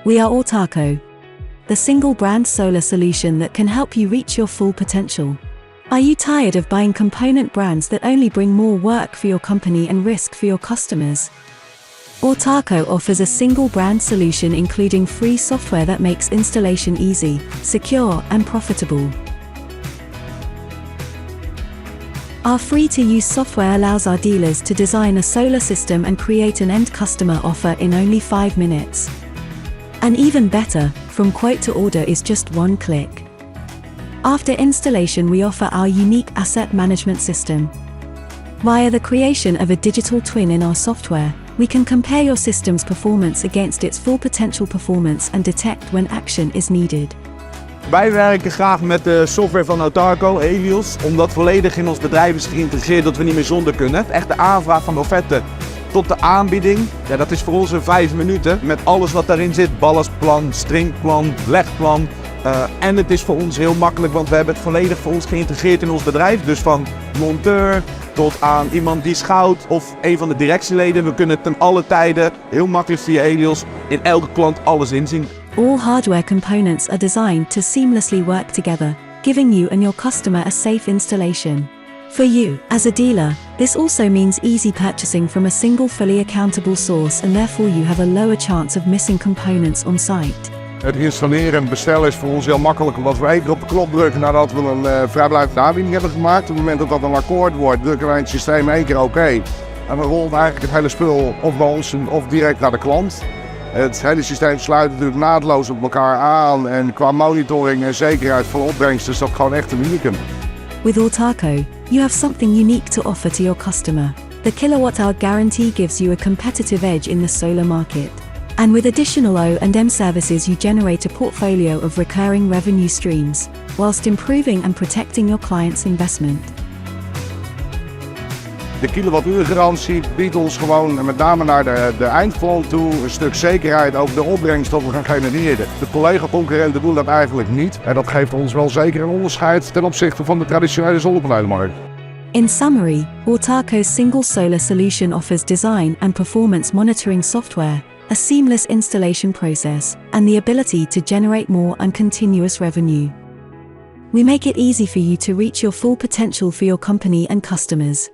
We are Autarco, the single brand solar solution that can help you reach your full potential. Are you tired of buying component brands that only bring more work for your company and risk for your customers? Autarco offers a single brand solution including free software that makes installation easy, secure, and profitable. Our free-to-use software allows our dealers to design a solar system and create an end customer offer in only 5 minutes. And even better, from quote to order is just 1 click. After installation, we offer our unique asset management system. Via the creation of a digital twin in our software, we can compare your system's performance against its full potential performance and detect when action is needed. Wij werken graag met de software van Autarco, Helios, omdat volledig in ons bedrijf is geïntegreerd dat we niet meer zonder kunnen. Echt de aanvraag van de offerte tot de aanbieding, ja, dat is voor ons in 5 minuten met alles wat daarin zit. Ballastplan, stringplan, legplan. En het is voor ons heel makkelijk, want we hebben het volledig voor ons geïntegreerd in ons bedrijf. Dus van monteur tot aan iemand die schouwt of een van de directieleden. We kunnen ten alle tijden heel makkelijk via Helios in elke klant alles inzien. All hardware components are designed to seamlessly work together, giving you and your customer a safe installation. For you, as a dealer, this also means easy purchasing from a single fully accountable source, and therefore you have a lower chance of missing components on site. Het installeren en bestellen is voor ons heel makkelijk, omdat we even op de knop drukken nadat we een vrijblijvende aanbieding hebben gemaakt. Op het moment dat dat een akkoord wordt, drukken wij in het systeem 1 keer oké. En dan rolt eigenlijk het hele spul of bij ons of direct naar de klant. Het hele systeem sluit natuurlijk naadloos op elkaar aan en qua monitoring en zekerheid van opbrengst is dat gewoon echt een unicum. With Autarco, you have something unique to offer to your customer. The kilowatt-hour guarantee gives you a competitive edge in the solar market. And with additional O&M services, you generate a portfolio of recurring revenue streams, whilst improving and protecting your client's investment. De kilowattuurgarantie biedt ons gewoon, en met name naar de eindklant toe, een stuk zekerheid over de opbrengst dat we gaan genereren. De collega-concurrenten doen dat eigenlijk niet. En dat geeft ons wel zeker een onderscheid ten opzichte van de traditionele zonnepanelenmarkt. In summary, Autarco's single solar solution offers design and performance monitoring software, a seamless installation process, and the ability to generate more and continuous revenue. We make it easy for you to reach your full potential for your company and customers.